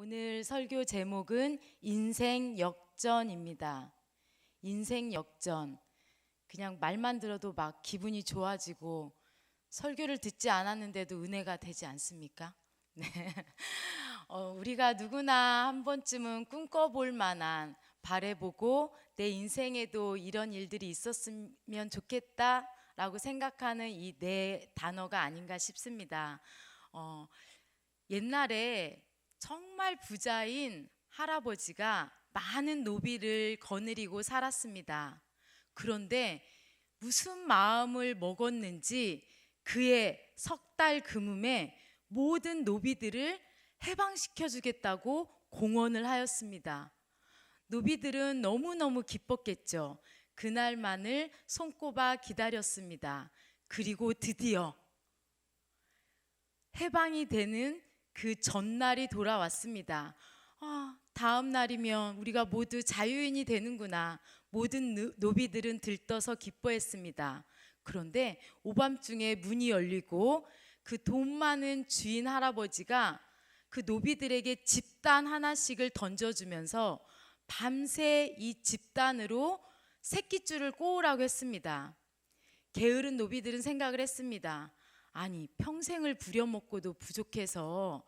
오늘 설교 제목은 인생 역전입니다. 인생 역전. 그냥 말만 들어도 막 기분이 좋아지고 설교를 듣지 않았는데도 은혜가 되지 않습니까? 네. 우리가 누구나 한 번쯤은 꿈꿔볼 만한, 바라보고 내 인생에도 이런 일들이 있었으면 좋겠다라고 생각하는 이 네 단어가 아닌가 싶습니다. 옛날에 정말 부자인 할아버지가 많은 노비를 거느리고 살았습니다. 그런데 무슨 마음을 먹었는지 그의 석 달 금음에 모든 노비들을 해방시켜 주겠다고 공언을 하였습니다. 노비들은 너무너무 기뻤겠죠. 그날만을 손꼽아 기다렸습니다. 그리고 드디어 해방이 되는 그 전날이 돌아왔습니다. 다음 날이면 우리가 모두 자유인이 되는구나. 모든 노비들은 들떠서 기뻐했습니다. 그런데 오밤중에 문이 열리고 그 돈 많은 주인 할아버지가 그 노비들에게 집단 하나씩을 던져주면서 밤새 이 집단으로 새끼줄을 꼬으라고 했습니다. 게으른 노비들은 생각을 했습니다. 아니, 평생을 부려먹고도 부족해서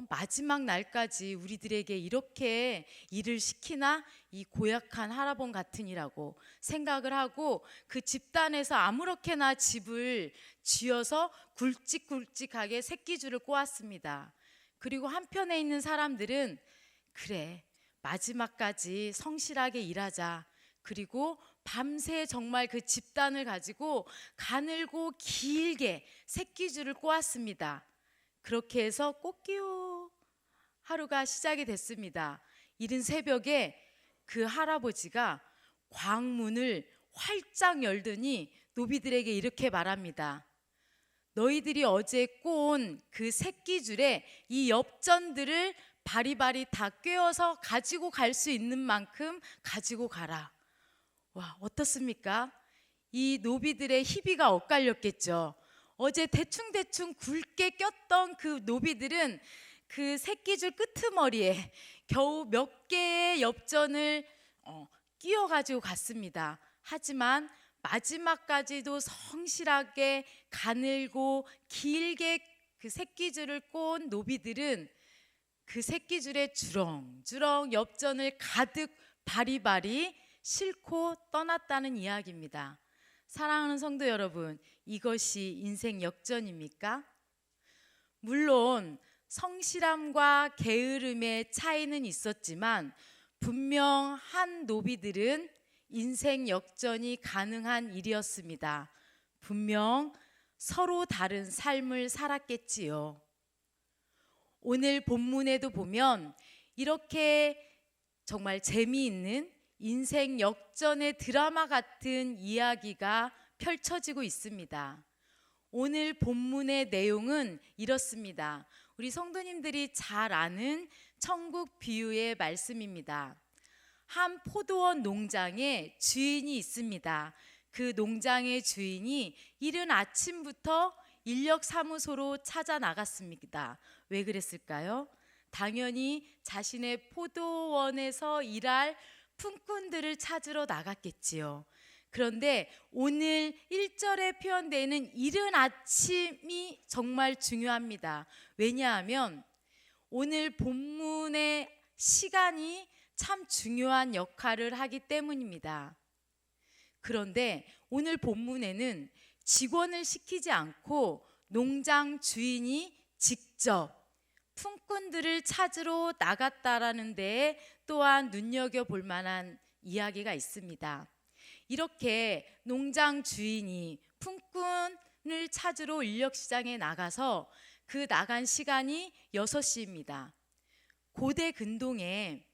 마지막 날까지 우리들에게 이렇게 일을 시키나? 이 고약한 할아범 같으니라고 생각을 하고 그 집단에서 아무렇게나 집을 쥐어서 굵직굵직하게 새끼줄을 꼬았습니다. 그리고 한편에 있는 사람들은 그래, 마지막까지 성실하게 일하자. 그리고 밤새 정말 그 집단을 가지고 가늘고 길게 새끼줄을 꼬았습니다. 그렇게 해서 꽃기호 하루가 시작이 됐습니다. 이른 새벽에 그 할아버지가 광문을 활짝 열더니 노비들에게 이렇게 말합니다. 너희들이 어제 꼬은 그 새끼줄에 이 엽전들을 바리바리 다 꿰어서 가지고 갈 수 있는 만큼 가지고 가라. 와, 어떻습니까? 이 노비들의 희비가 엇갈렸겠죠. 어제 대충대충 굵게 꼈던 그 노비들은 그 새끼줄 끄트머리에 겨우 몇 개의 엽전을 끼워가지고 갔습니다. 하지만 마지막까지도 성실하게 가늘고 길게 그 새끼줄을 꼬은 노비들은 그 새끼줄에 주렁주렁 엽전을 가득 바리바리 싣고 떠났다는 이야기입니다. 사랑하는 성도 여러분, 이것이 인생 역전입니까? 물론 성실함과 게으름의 차이는 있었지만 분명 한 노비들은 인생 역전이 가능한 일이었습니다. 분명 서로 다른 삶을 살았겠지요. 오늘 본문에도 보면 이렇게 정말 재미있는 인생 역전의 드라마 같은 이야기가 펼쳐지고 있습니다. 오늘 본문의 내용은 이렇습니다. 우리 성도님들이 잘 아는 천국 비유의 말씀입니다. 한 포도원 농장에 주인이 있습니다. 그 농장의 주인이 이른 아침부터 인력사무소로 찾아 나갔습니다. 왜 그랬을까요? 당연히 자신의 포도원에서 일할 품꾼들을 찾으러 나갔겠지요. 그런데 오늘 1절에 표현되는 이른 아침이 정말 중요합니다. 왜냐하면 오늘 본문의 시간이 참 중요한 역할을 하기 때문입니다. 그런데 오늘 본문에는 직원을 시키지 않고 농장 주인이 직접 품꾼들을 찾으러 나갔다라는 데에 또한 눈여겨볼 만한 이야기가 있습니다. 이렇게 농장 주인이 품꾼을 찾으러 인력시장에 나가서 그 나간 시간이 6시입니다. 고대 근동에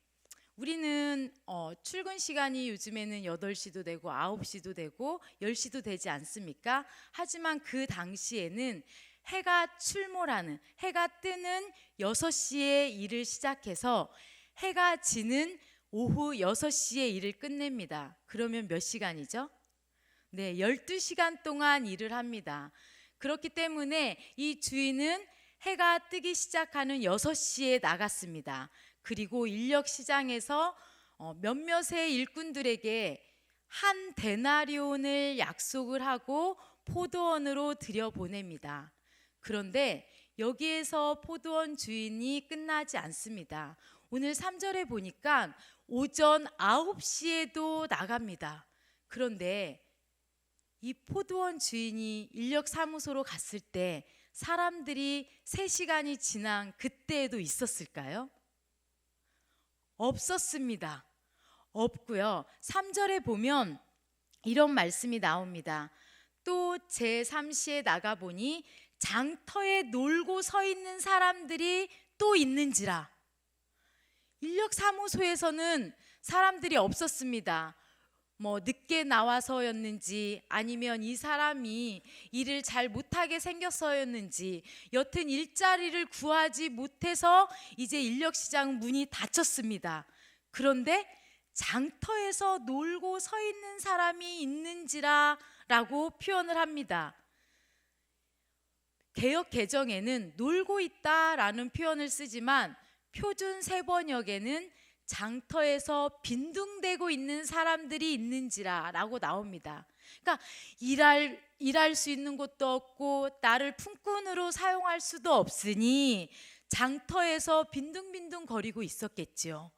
우리는 출근 시간이 요즘에는 8시도 되고 9시도 되고 10시도 되지 않습니까? 하지만 그 당시에는 해가 출몰하는, 해가 뜨는 6시에 일을 시작해서 해가 지는 오후 6시에 일을 끝냅니다. 그러면 몇 시간이죠? 네, 12시간 동안 일을 합니다. 그렇기 때문에 이 주인은 해가 뜨기 시작하는 6시에 나갔습니다. 그리고 인력 시장에서 몇몇의 일꾼들에게 한 데나리온을 약속을 하고 포도원으로 들여보냅니다. 그런데 여기에서 포도원 주인이 끝나지 않습니다. 오늘 3절에 보니까 오전 9시에도 나갑니다. 그런데 이 포도원 주인이 인력사무소로 갔을 때 사람들이 3시간이 지난 그때에도 있었을까요? 없었습니다. 없고요. 3절에 보면 이런 말씀이 나옵니다. 또 제3시에 나가보니 장터에 놀고 서 있는 사람들이 또 있는지라. 인력사무소에서는 사람들이 없었습니다. 늦게 나와서였는지 아니면 이 사람이 일을 잘 못하게 생겨서였는지 여튼 일자리를 구하지 못해서 이제 인력시장 문이 닫혔습니다. 그런데 장터에서 놀고 서 있는 사람이 있는지라 라고 표현을 합니다. 개역 개정에는 놀고 있다라는 표현을 쓰지만 표준 세번역에는 장터에서 빈둥대고 있는 사람들이 있는지라 라고 나옵니다. 그러니까 일할 수 있는 곳도 없고 나를 품꾼으로 사용할 수도 없으니 장터에서 빈둥빈둥 거리고 있었겠지요.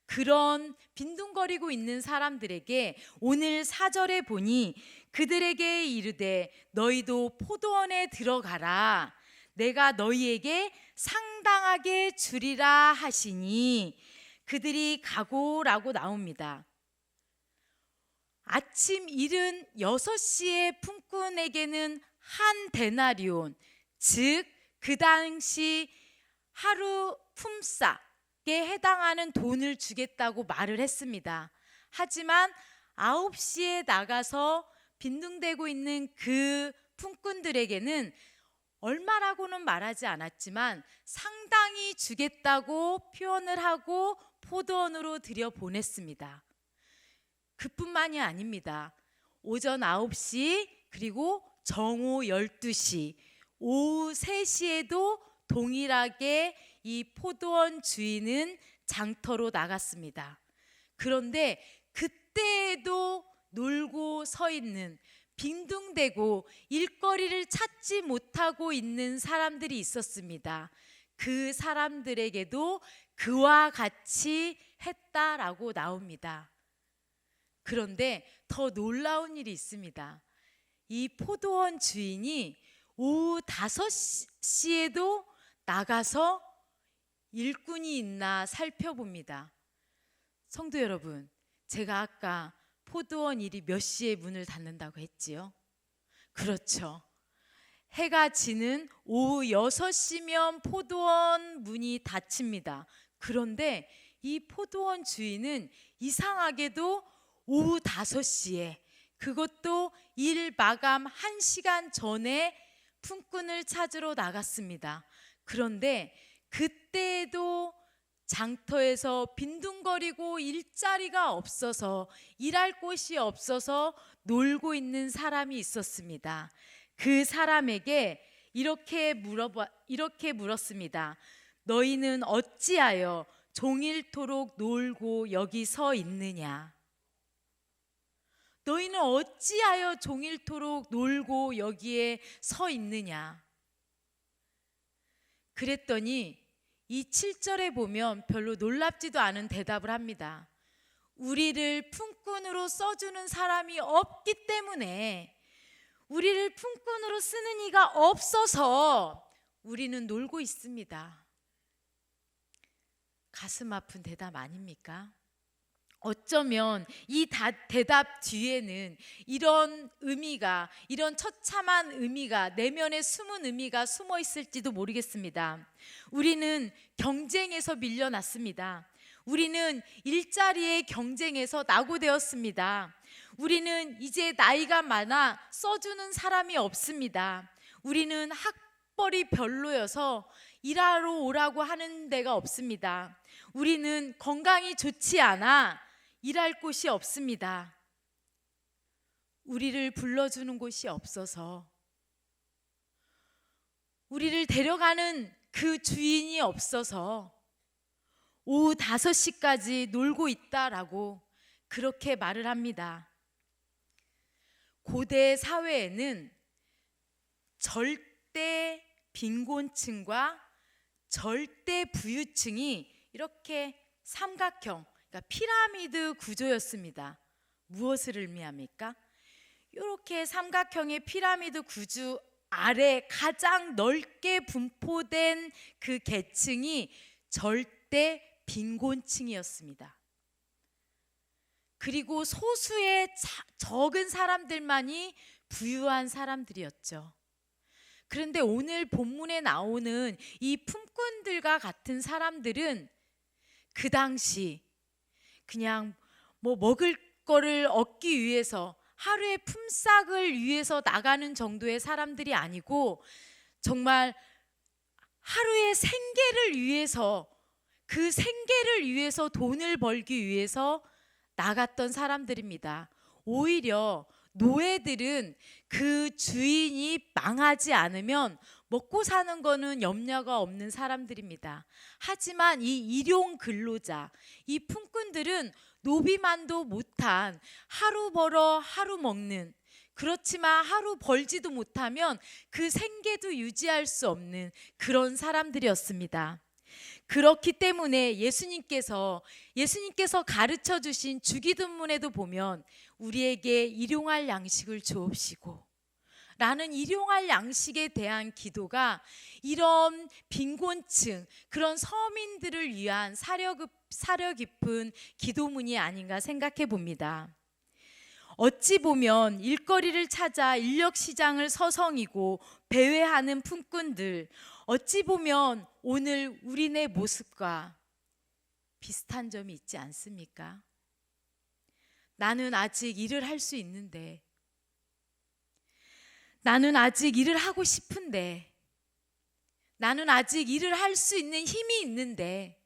그런 빈둥거리고 있는 사람들에게 오늘 4절에 보니 그들에게 이르되 너희도 포도원에 들어가라. 내가 너희에게 상당하게 주리라 하시니 그들이 가고라고 나옵니다. 아침 일은 6시에 품꾼에게는 한 데나리온, 즉 그 당시 하루 품삯에 해당하는 돈을 주겠다고 말을 했습니다. 하지만 9시에 나가서 빈둥대고 있는 그 품꾼들에게는 얼마라고는 말하지 않았지만 상당히 주겠다고 표현을 하고 포도원으로 들여보냈습니다. 그뿐만이 아닙니다. 오전 9시 그리고 정오 12시, 오후 3시에도 동일하게 이 포도원 주인은 장터로 나갔습니다. 그런데 그때에도 놀고 서 있는 빈둥대고 일거리를 찾지 못하고 있는 사람들이 있었습니다. 그 사람들에게도 그와 같이 했다라고 나옵니다. 그런데 더 놀라운 일이 있습니다. 이 포도원 주인이 오후 5시에도 나가서 일꾼이 있나 살펴봅니다. 성도 여러분, 제가 아까 포도원 일이 몇 시에 문을 닫는다고 했지요? 그렇죠. 해가 지는 오후 6시면 포도원 문이 닫힙니다. 그런데 이 포도원 주인은 이상하게도 오후 5시에, 그것도 일 마감 1시간 전에 품꾼을 찾으러 나갔습니다. 그런데 그때에도 장터에서 빈둥거리고 일자리가 없어서, 일할 곳이 없어서 놀고 있는 사람이 있었습니다. 그 사람에게 이렇게 물었습니다. 너희는 어찌하여 종일토록 놀고 여기 서 있느냐? 너희는 어찌하여 종일토록 놀고 여기에 서 있느냐? 그랬더니 이 7절에 보면 별로 놀랍지도 않은 대답을 합니다. 우리를 품꾼으로 써주는 사람이 없기 때문에, 우리를 품꾼으로 쓰는 이가 없어서 우리는 놀고 있습니다. 가슴 아픈 대답 아닙니까? 어쩌면 이 대답 뒤에는 이런 의미가, 이런 처참한 의미가, 내면에 숨은 의미가 숨어 있을지도 모르겠습니다. 우리는 경쟁에서 밀려났습니다. 우리는 일자리의 경쟁에서 낙오되었습니다. 우리는 이제 나이가 많아 써주는 사람이 없습니다. 우리는 학벌이 별로여서 일하러 오라고 하는 데가 없습니다. 우리는 건강이 좋지 않아 일할 곳이 없습니다. 우리를 불러주는 곳이 없어서 우리를 데려가는 그 주인이 없어서 오후 5시까지 놀고 있다라고 그렇게 말을 합니다. 고대 사회에는 절대 빈곤층과 절대 부유층이 이렇게 삼각형, 그러니까 피라미드 구조였습니다. 무엇을 의미합니까? 이렇게 삼각형의 피라미드 구조 아래 가장 넓게 분포된 그 계층이 절대 빈곤층이었습니다. 그리고 소수의 적은 사람들만이 부유한 사람들이었죠. 그런데 오늘 본문에 나오는 이 품꾼들과 같은 사람들은 그 당시 그냥 먹을 거를 얻기 위해서 하루의 품삯을 위해서 나가는 정도의 사람들이 아니고 정말 하루의 생계를 위해서, 그 생계를 위해서 돈을 벌기 위해서 나갔던 사람들입니다. 오히려 노예들은 그 주인이 망하지 않으면 먹고 사는 거는 염려가 없는 사람들입니다. 하지만 이 일용 근로자, 이 품꾼들은 노비만도 못한, 하루 벌어 하루 먹는, 그렇지만 하루 벌지도 못하면 그 생계도 유지할 수 없는 그런 사람들이었습니다. 그렇기 때문에 예수님께서 가르쳐 주신 주기도문에도 보면 우리에게 일용할 양식을 주옵시고 라는 일용할 양식에 대한 기도가 이런 빈곤층, 그런 서민들을 위한 사려 깊은 기도문이 아닌가 생각해 봅니다. 어찌 보면 일거리를 찾아 인력시장을 서성이고 배회하는 품꾼들, 어찌 보면 오늘 우리네 모습과 비슷한 점이 있지 않습니까? 나는 아직 일을 할 수 있는데, 나는 아직 일을 하고 싶은데, 나는 아직 일을 할 수 있는 힘이 있는데,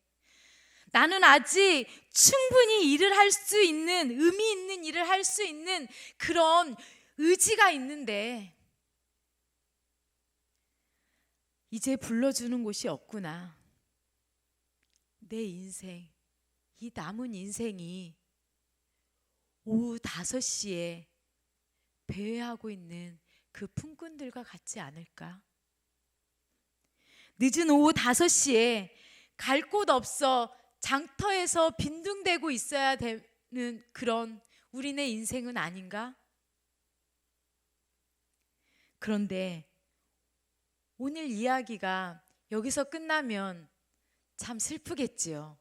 나는 아직 충분히 일을 할 수 있는, 의미 있는 일을 할 수 있는 그런 의지가 있는데 이제 불러주는 곳이 없구나. 내 인생, 이 남은 인생이 오후 5시에 배회하고 있는 그 품꾼들과 같지 않을까? 늦은 오후 5시에 갈 곳 없어 장터에서 빈둥대고 있어야 되는 그런 우리네 인생은 아닌가? 그런데 오늘 이야기가 여기서 끝나면 참 슬프겠지요.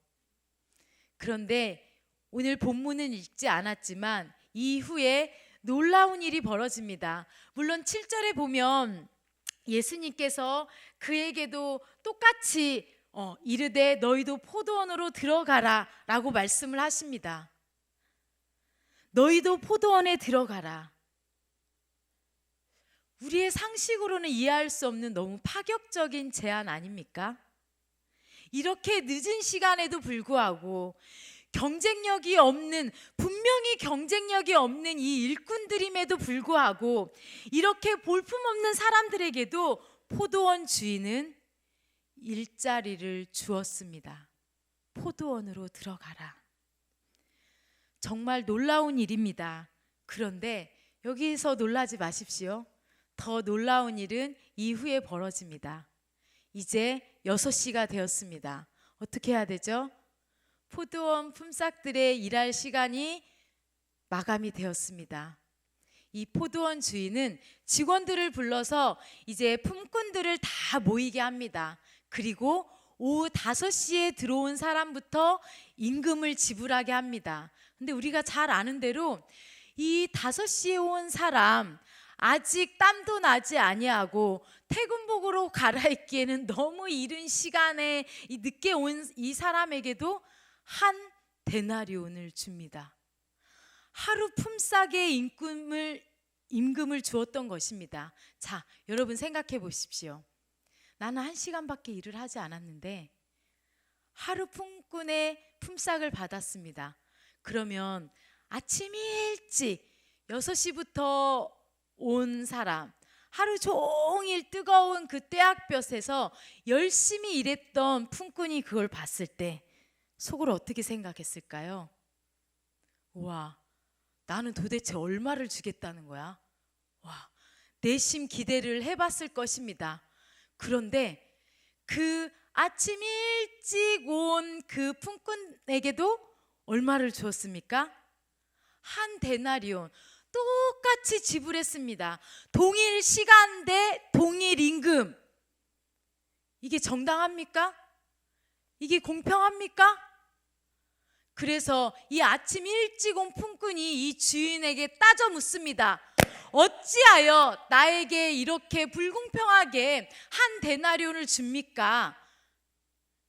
그런데 오늘 본문은 읽지 않았지만 이후에 놀라운 일이 벌어집니다. 물론 7절에 보면 예수님께서 그에게도 똑같이 이르되 너희도 포도원으로 들어가라 라고 말씀을 하십니다. 너희도 포도원에 들어가라. 우리의 상식으로는 이해할 수 없는 너무 파격적인 제안 아닙니까? 이렇게 늦은 시간에도 불구하고 경쟁력이 없는, 분명히 경쟁력이 없는 이 일꾼들임에도 불구하고 이렇게 볼품없는 사람들에게도 포도원 주인은 일자리를 주었습니다. 포도원으로 들어가라. 정말 놀라운 일입니다. 그런데 여기서 놀라지 마십시오. 더 놀라운 일은 이후에 벌어집니다. 이제 6시가 되었습니다. 어떻게 해야 되죠? 포도원 품삯들의 일할 시간이 마감이 되었습니다. 이 포도원 주인은 직원들을 불러서 이제 품꾼들을 다 모이게 합니다. 그리고 오후 5시에 들어온 사람부터 임금을 지불하게 합니다. 근데 우리가 잘 아는 대로 이 5시에 온 사람, 아직 땀도 나지 아니하고 퇴근복으로 갈아입기에는 너무 이른 시간에 늦게 온 이 사람에게도 한 데나리온을 줍니다. 하루 품삯의 임금을 주었던 것입니다. 자, 여러분 생각해 보십시오. 나는 1시간밖에 일을 하지 않았는데 하루 품꾼의 품삯을 받았습니다. 그러면 아침 일찍 6시부터 온 사람, 하루 종일 뜨거운 그 떼약볕에서 열심히 일했던 품꾼이 그걸 봤을 때 속으로 어떻게 생각했을까요? 와, 나는 도대체 얼마를 주겠다는 거야? 와, 내심 기대를 해봤을 것입니다. 그런데 그 아침 일찍 온 그 품꾼에게도 얼마를 주었습니까? 한 데나리온, 똑같이 지불했습니다. 동일 시간 대 동일 임금. 이게 정당합니까? 이게 공평합니까? 그래서 이 아침 일찍 온 품꾼이 이 주인에게 따져 묻습니다. 어찌하여 나에게 이렇게 불공평하게 한 데나리온을 줍니까?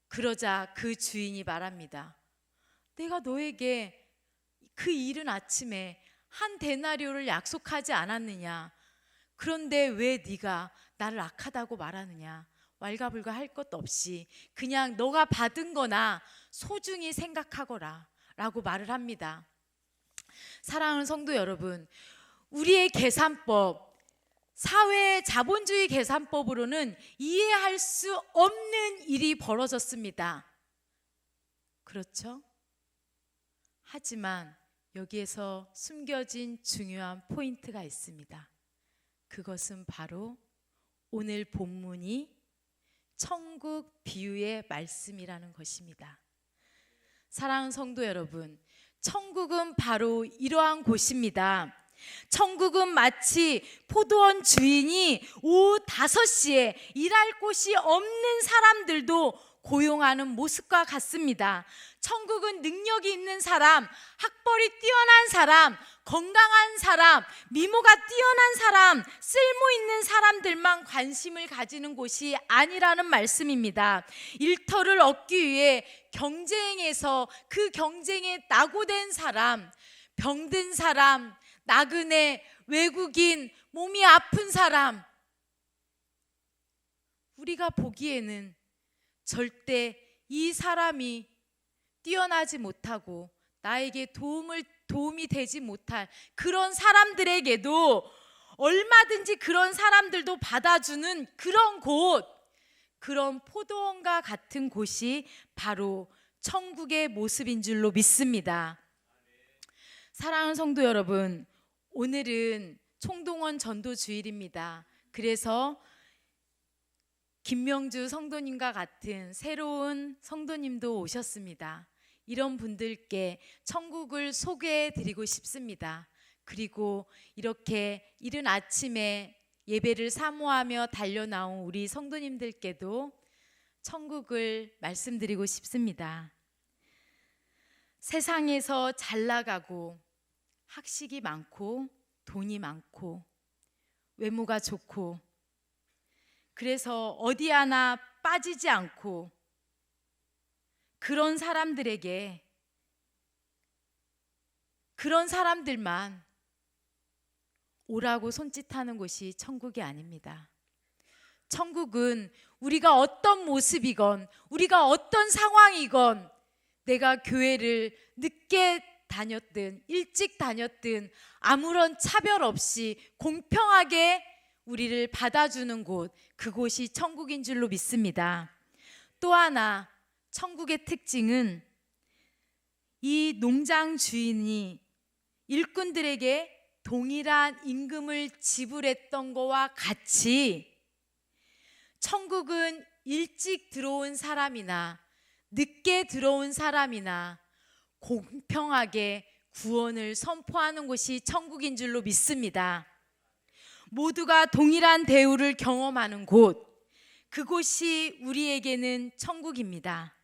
그러자 그 주인이 말합니다. 내가 너에게 그 이른 아침에 한 데나리온을 약속하지 않았느냐? 그런데 왜 네가 나를 악하다고 말하느냐? 왈가불가 할 것도 없이 그냥 너가 받은 거나 소중히 생각하거라 라고 말을 합니다. 사랑하는 성도 여러분, 우리의 계산법, 사회 자본주의 계산법으로는 이해할 수 없는 일이 벌어졌습니다. 그렇죠? 하지만 여기에서 숨겨진 중요한 포인트가 있습니다. 그것은 바로 오늘 본문이 천국 비유의 말씀이라는 것입니다. 사랑하는 성도 여러분, 천국은 바로 이러한 곳입니다. 천국은 마치 포도원 주인이 오후 5시에 일할 곳이 없는 사람들도 고용하는 모습과 같습니다. 천국은 능력이 있는 사람, 학벌이 뛰어난 사람, 건강한 사람, 미모가 뛰어난 사람, 쓸모 있는 사람들만 관심을 가지는 곳이 아니라는 말씀입니다. 일터를 얻기 위해 경쟁에서 그 경쟁에 낙오된 사람, 병든 사람, 나그네, 외국인, 몸이 아픈 사람, 우리가 보기에는 절대 이 사람이 뛰어나지 못하고 나에게 도움이 되지 못할 그런 사람들에게도 얼마든지 그런 사람들도 받아주는 그런 곳, 그런 포도원과 같은 곳이 바로 천국의 모습인 줄로 믿습니다. 사랑하는 성도 여러분, 오늘은 총동원 전도 주일입니다. 그래서 김명주 성도님과 같은 새로운 성도님도 오셨습니다. 이런 분들께 천국을 소개해 드리고 싶습니다. 그리고 이렇게 이른 아침에 예배를 사모하며 달려나온 우리 성도님들께도 천국을 말씀드리고 싶습니다. 세상에서 잘 나가고 학식이 많고 돈이 많고 외모가 좋고 그래서 어디 하나 빠지지 않고 그런 사람들에게, 그런 사람들만 오라고 손짓하는 곳이 천국이 아닙니다. 천국은 우리가 어떤 모습이건 우리가 어떤 상황이건 내가 교회를 늦게 다녔든 일찍 다녔든 아무런 차별 없이 공평하게 우리를 받아주는 곳, 그곳이 천국인 줄로 믿습니다. 또 하나 천국의 특징은 이 농장 주인이 일꾼들에게 동일한 임금을 지불했던 것과 같이 천국은 일찍 들어온 사람이나 늦게 들어온 사람이나 공평하게 구원을 선포하는 곳이 천국인 줄로 믿습니다. 모두가 동일한 대우를 경험하는 곳, 그곳이 우리에게는 천국입니다.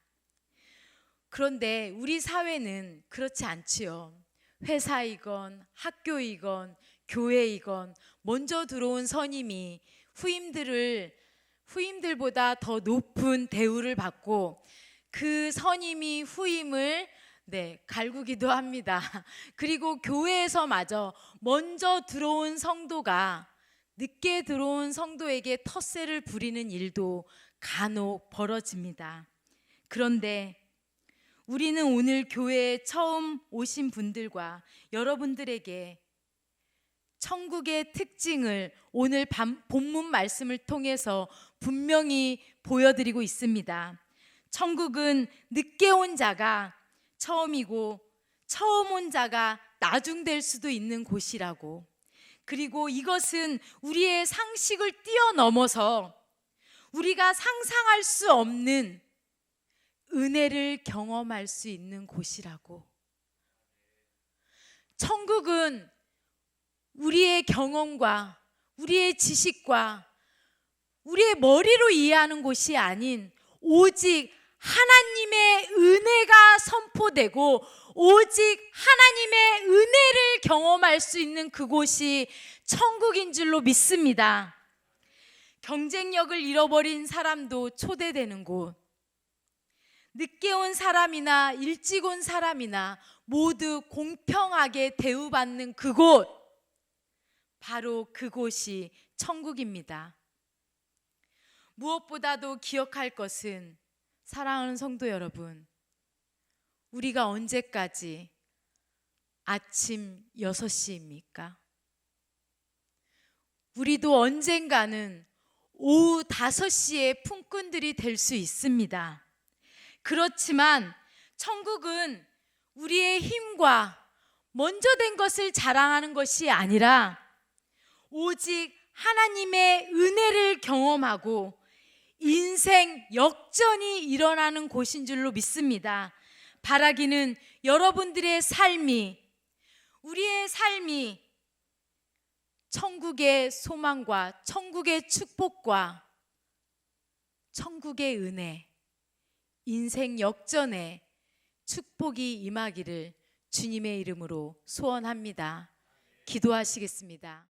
그런데 우리 사회는 그렇지 않지요. 회사이건 학교이건 교회이건 먼저 들어온 선임이 후임들보다 더 높은 대우를 받고 그 선임이 후임을 갈구기도 합니다. 그리고 교회에서마저 먼저 들어온 성도가 늦게 들어온 성도에게 텃세를 부리는 일도 간혹 벌어집니다. 그런데 우리는 오늘 교회에 처음 오신 분들과 여러분들에게 천국의 특징을 오늘 본문 말씀을 통해서 분명히 보여드리고 있습니다. 천국은 늦게 온 자가 처음이고 처음 온 자가 나중될 수도 있는 곳이라고, 그리고 이것은 우리의 상식을 뛰어넘어서 우리가 상상할 수 없는 은혜를 경험할 수 있는 곳이라고. 천국은 우리의 경험과 우리의 지식과 우리의 머리로 이해하는 곳이 아닌 오직 하나님의 은혜가 선포되고 오직 하나님의 은혜를 경험할 수 있는 그곳이 천국인 줄로 믿습니다. 경쟁력을 잃어버린 사람도 초대되는 곳, 늦게 온 사람이나 일찍 온 사람이나 모두 공평하게 대우받는 그곳, 바로 그곳이 천국입니다. 무엇보다도 기억할 것은, 사랑하는 성도 여러분, 우리가 언제까지 아침 6시입니까? 우리도 언젠가는 오후 5시에 품꾼들이 될 수 있습니다. 그렇지만 천국은 우리의 힘과 먼저 된 것을 자랑하는 것이 아니라 오직 하나님의 은혜를 경험하고 인생 역전이 일어나는 곳인 줄로 믿습니다. 바라기는 여러분들의 삶이, 우리의 삶이 천국의 소망과 천국의 축복과 천국의 은혜, 인생 역전의 축복이 임하기를 주님의 이름으로 소원합니다. 기도하시겠습니다.